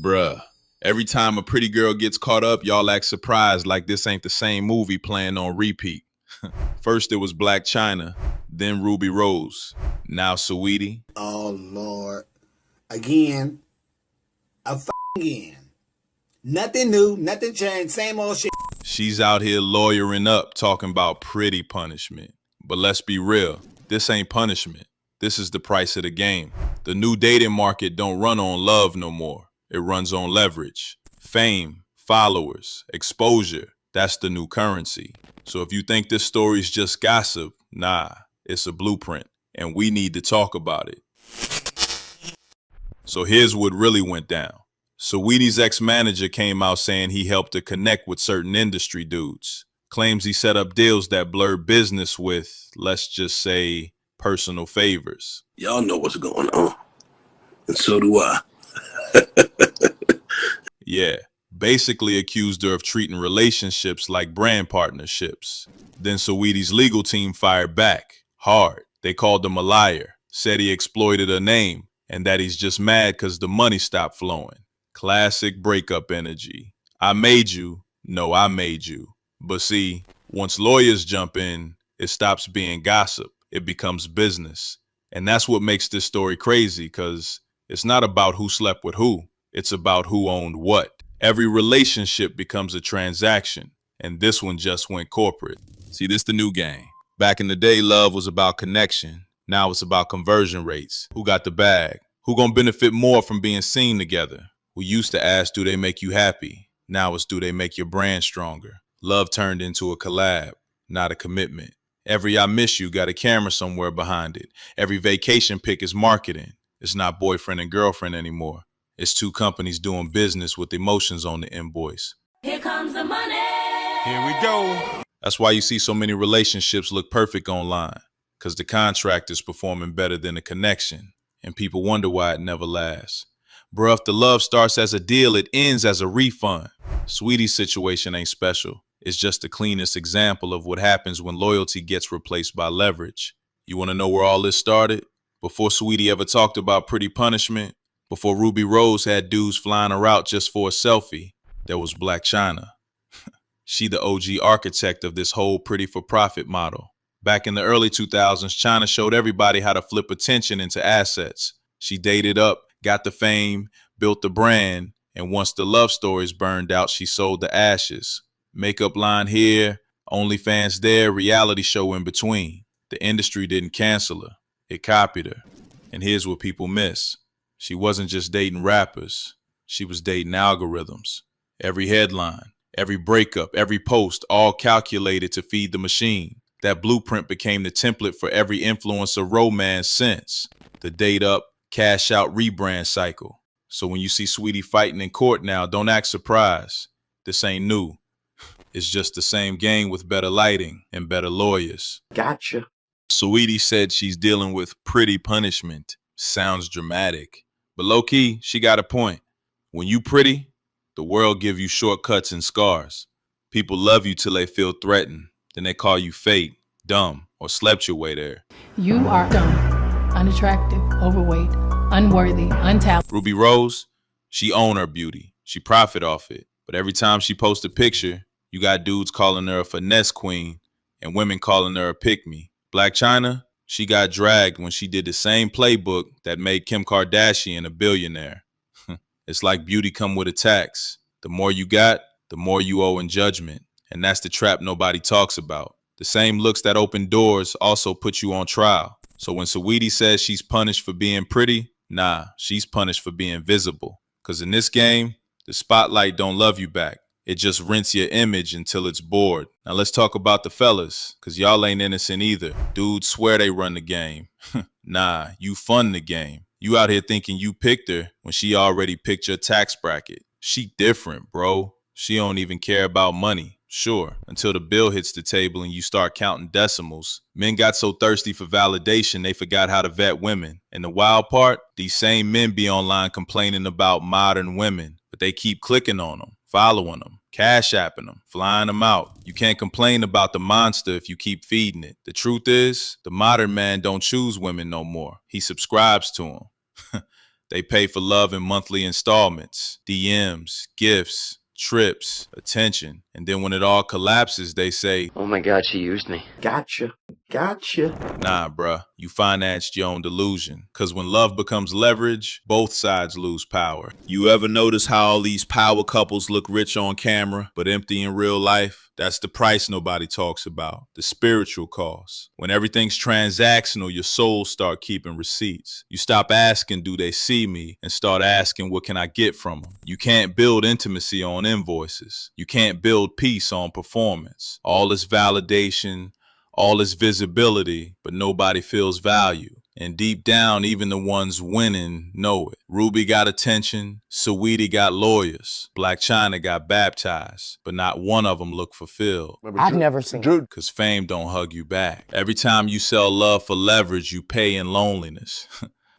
Bruh, every time a pretty girl gets caught up, y'all act surprised like this ain't the same movie playing on repeat. First it was Blac Chyna, then Ruby Rose, now Saweetie. Oh, Lord. Again. Again. Nothing new, nothing changed, same old shit. She's out here lawyering up, talking about pretty punishment. But let's be real, this ain't punishment. This is the price of the game. The new dating market don't run on love no more. It runs on leverage. Fame, followers, exposure, that's the new currency. So if you think this story's just gossip, nah, it's a blueprint, and we need to talk about it. So here's what really went down. Saweetie's ex-manager came out saying he helped her connect with certain industry dudes. Claims he set up deals that blurred business with, let's just say, personal favors. Y'all know what's going on, and so do I. Yeah, basically accused her of treating relationships like brand partnerships. Then Saweetie's legal team fired back, hard. They called him a liar, said he exploited her name, and that he's just mad because the money stopped flowing. Classic breakup energy. I made you, no, I made you. But see, once lawyers jump in, it stops being gossip. It becomes business. And that's what makes this story crazy, because it's not about who slept with who. It's about who owned what. Every relationship becomes a transaction, and this one just went corporate. See, this the new game. Back in the day, love was about connection. Now it's about conversion rates. Who got the bag? Who gonna benefit more from being seen together? We used to ask, do they make you happy? Now it's, do they make your brand stronger? Love turned into a collab, not a commitment. Every I miss you got a camera somewhere behind it. Every vacation pic is marketing. It's not boyfriend and girlfriend anymore. It's two companies doing business with emotions on the invoice. Here comes the money. Here we go. That's why you see so many relationships look perfect online, because the contract is performing better than the connection, and people wonder why it never lasts. Bruh, if the love starts as a deal, it ends as a refund. Saweetie's situation ain't special. It's just the cleanest example of what happens when loyalty gets replaced by leverage. You want to know where all this started? Before Saweetie ever talked about pretty punishment, before Ruby Rose had dudes flying her out just for a selfie, there was Blac Chyna. She the OG architect of this whole pretty for profit model. Back in the early 2000s, Chyna showed everybody how to flip attention into assets. She dated up, got the fame, built the brand, and once the love stories burned out, she sold the ashes. Makeup line here, OnlyFans there, reality show in between. The industry didn't cancel her, it copied her. And here's what people miss. She wasn't just dating rappers, she was dating algorithms. Every headline, every breakup, every post, all calculated to feed the machine. That blueprint became the template for every influencer romance since. The date up, cash out rebrand cycle. So when you see Saweetie fighting in court now, don't act surprised. This ain't new. It's just the same game with better lighting and better lawyers. Gotcha. Saweetie said she's dealing with pretty punishment. Sounds dramatic. But low-key, she got a point. When you pretty, the world give you shortcuts and scars. People love you till they feel threatened. Then they call you fake, dumb, or slept your way there. You are dumb, unattractive, overweight, unworthy, untalented. Ruby Rose, she own her beauty. She profit off it. But every time she posts a picture, you got dudes calling her a finesse queen and women calling her a pick-me. Blac Chyna, she got dragged when she did the same playbook that made Kim Kardashian a billionaire. It's like beauty come with a tax. The more you got, the more you owe in judgment. And that's the trap nobody talks about. The same looks that open doors also put you on trial. So when Saweetie says she's punished for being pretty, nah, she's punished for being visible. Because in this game, the spotlight don't love you back. It just rinse your image until it's bored. Now let's talk about the fellas, because y'all ain't innocent either. Dudes swear they run the game. Nah, you fund the game. You out here thinking you picked her when she already picked your tax bracket. She different, bro. She don't even care about money. Sure, until the bill hits the table and you start counting decimals. Men got so thirsty for validation, they forgot how to vet women. And the wild part, these same men be online complaining about modern women, but they keep clicking on them, following them, cash apping them, flying them out. You can't complain about the monster if you keep feeding it. The truth is, the modern man don't choose women no more. He subscribes to them. They pay for love in monthly installments, DMs, gifts, trips, attention. And then when it all collapses, they say, "Oh my God, she used me." Gotcha. nah, bruh, you financed your own delusion. Cause when love becomes leverage, both sides lose power. You ever notice how all these power couples look rich on camera, but empty in real life? That's the price nobody talks about, the spiritual cost. When everything's transactional, your soul start keeping receipts. You stop asking, do they see me? And start asking, what can I get from them? You can't build intimacy on invoices. You can't build peace on performance. All this validation, all this visibility, but nobody feels value. And deep down, even the ones winning know it. Rubi got attention, Saweetie got lawyers, Blac Chyna got baptized, but not one of them looked fulfilled. I've never seen it. Cause fame don't hug you back. Every time you sell love for leverage, you pay in loneliness.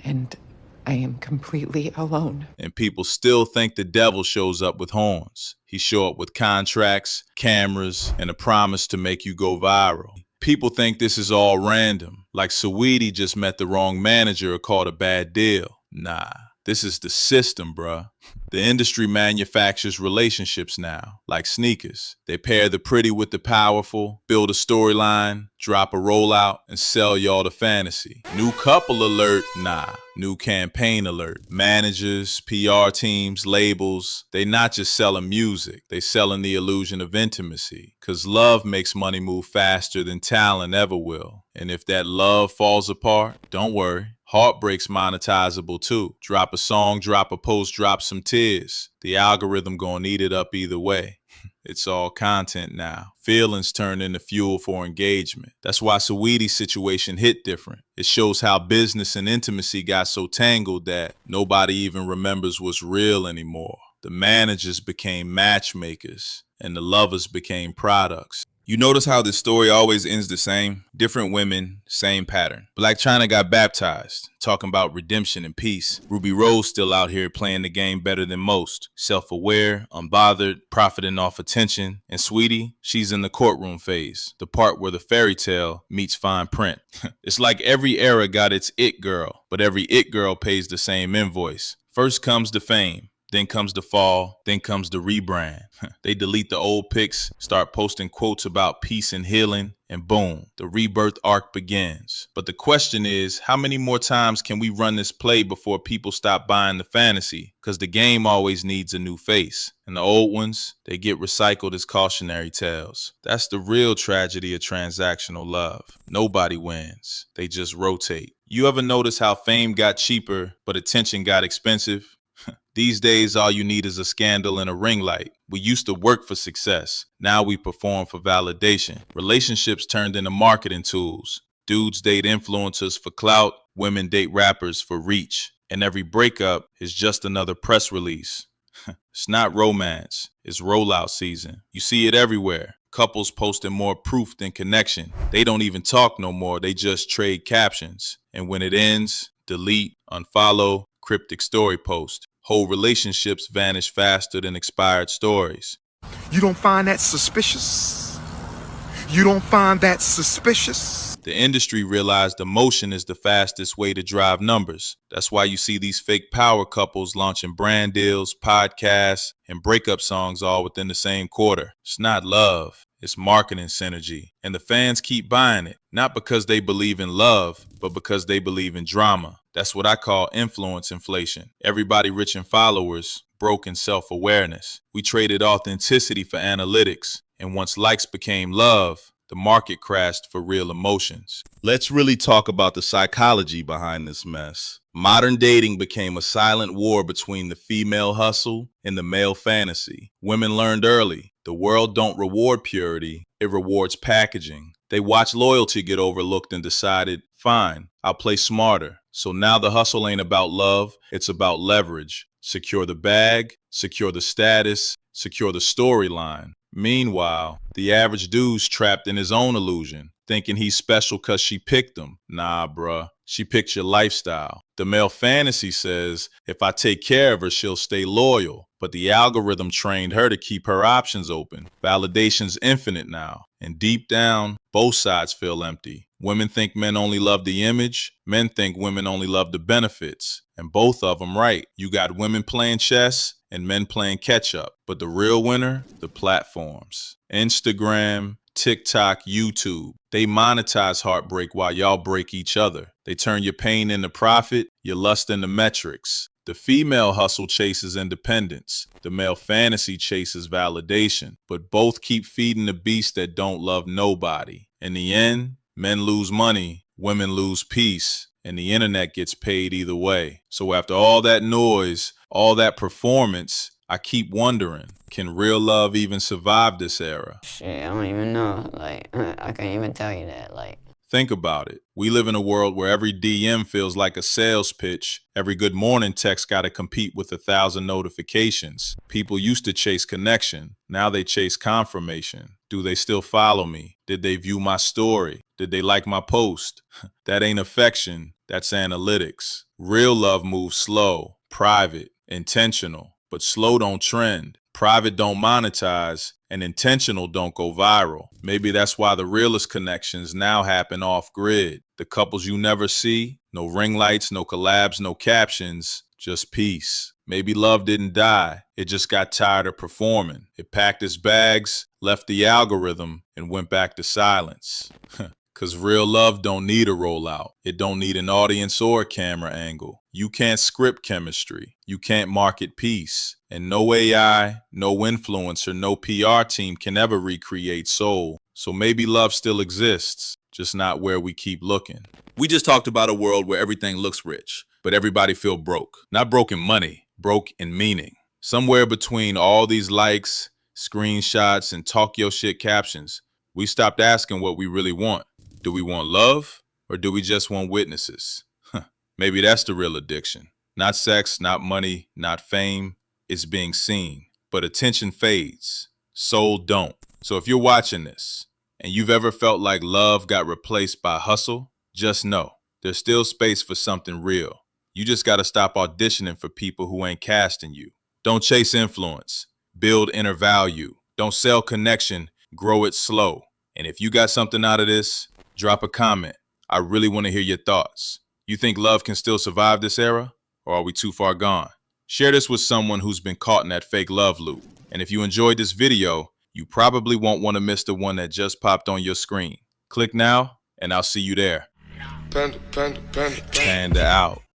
And I am completely alone. And people still think the devil shows up with horns. He show up with contracts, cameras, and a promise to make you go viral. People think this is all random, like Saweetie just met the wrong manager or caught a bad deal. Nah, this is the system, bruh. The industry manufactures relationships now, like sneakers. They pair the pretty with the powerful, build a storyline, drop a rollout, and sell y'all the fantasy. New couple alert? Nah. New campaign alert. Managers, PR teams, labels, they not just selling music, they selling the illusion of intimacy. Cause love makes money move faster than talent ever will. And if that love falls apart, don't worry. Heartbreak's monetizable too. Drop a song, drop a post, drop some tears. The algorithm gonna eat it up either way. It's all content now. Feelings turn into fuel for engagement. That's why Saweetie's situation hit different. It shows how business and intimacy got so tangled that nobody even remembers what's real anymore. The managers became matchmakers and the lovers became products. You notice how this story always ends the same? Different women, same pattern. Blac Chyna got baptized, talking about redemption and peace. Rubi Rose still out here playing the game better than most. Self-aware, unbothered, profiting off attention. And Saweetie, she's in the courtroom phase, the part where the fairy tale meets fine print. It's like every era got its it girl, but every it girl pays the same invoice. First comes the fame. Then comes the fall, then comes the rebrand. They delete the old pics, start posting quotes about peace and healing, and boom, the rebirth arc begins. But the question is, how many more times can we run this play before people stop buying the fantasy? Because the game always needs a new face. And the old ones, they get recycled as cautionary tales. That's the real tragedy of transactional love. Nobody wins. They just rotate. You ever notice how fame got cheaper, but attention got expensive? These days, all you need is a scandal and a ring light. We used to work for success. Now we perform for validation. Relationships turned into marketing tools. Dudes date influencers for clout. Women date rappers for reach. And every breakup is just another press release. It's not romance. It's rollout season. You see it everywhere. Couples posting more proof than connection. They don't even talk no more. They just trade captions. And when it ends, delete, unfollow, cryptic story post. Whole relationships vanish faster than expired stories. You don't find that suspicious? You don't find that suspicious? The industry realized emotion is the fastest way to drive numbers. That's why you see these fake power couples launching brand deals, podcasts, and breakup songs all within the same quarter. It's not love. It's marketing synergy. And the fans keep buying it, not because they believe in love, but because they believe in drama. That's what I call influence inflation. Everybody rich in followers, broke in self-awareness. We traded authenticity for analytics. And once likes became love, the market crashed for real emotions. Let's really talk about the psychology behind this mess. Modern dating became a silent war between the female hustle and the male fantasy. Women learned early, the world don't reward purity, it rewards packaging. They watched loyalty get overlooked and decided, fine, I'll play smarter. So now the hustle ain't about love, it's about leverage. Secure the bag, secure the status, secure the storyline. Meanwhile, the average dude's trapped in his own illusion, thinking he's special cause she picked him. Nah, bruh. She picked your lifestyle. The male fantasy says, if I take care of her, she'll stay loyal. But the algorithm trained her to keep her options open. Validation's infinite now. And deep down, both sides feel empty. Women think men only love the image. Men think women only love the benefits. And both of them right. You got women playing chess and men playing catch up. But the real winner, the platforms. Instagram, TikTok, YouTube. They monetize heartbreak while y'all break each other. They turn your pain into profit, your lust into metrics. The female hustle chases independence. The male fantasy chases validation. But both keep feeding the beast that don't love nobody. In the end, men lose money, women lose peace, and the internet gets paid either way. So after all that noise, all that performance, I keep wondering, can real love even survive this era? Shit, I don't even know. Like, I can't even tell you that. Like, think about it. We live in a world where every DM feels like a sales pitch. Every good morning text got to compete with 1,000 notifications. People used to chase connection. Now they chase confirmation. Do they still follow me? Did they view my story? Did they like my post? That ain't affection. That's analytics. Real love moves slow, private, intentional. But slow don't trend. Private don't monetize, and intentional don't go viral. Maybe that's why the realest connections now happen off grid. The couples you never see, no ring lights, no collabs, no captions, just peace. Maybe love didn't die. It just got tired of performing. It packed its bags, left the algorithm, and went back to silence. Cause real love don't need a rollout. It don't need an audience or a camera angle. You can't script chemistry. You can't market peace. And no AI, no influencer, no PR team can ever recreate soul. So maybe love still exists, just not where we keep looking. We just talked about a world where everything looks rich, but everybody feel broke. Not broke in money, broke in meaning. Somewhere between all these likes, screenshots, and talk your shit captions, we stopped asking what we really want. Do we want love, or do we just want witnesses? Maybe that's the real addiction. Not sex, not money, not fame. It's being seen. But attention fades. Soul don't. So if you're watching this, and you've ever felt like love got replaced by hustle, just know there's still space for something real. You just gotta stop auditioning for people who ain't casting you. Don't chase influence. Build inner value. Don't sell connection. Grow it slow. And if you got something out of this, drop a comment. I really want to hear your thoughts. You think love can still survive this era? Or are we too far gone? Share this with someone who's been caught in that fake love loop. And if you enjoyed this video, you probably won't want to miss the one that just popped on your screen. Click now, and I'll see you there. Panda, panda, panda, panda. Panda out.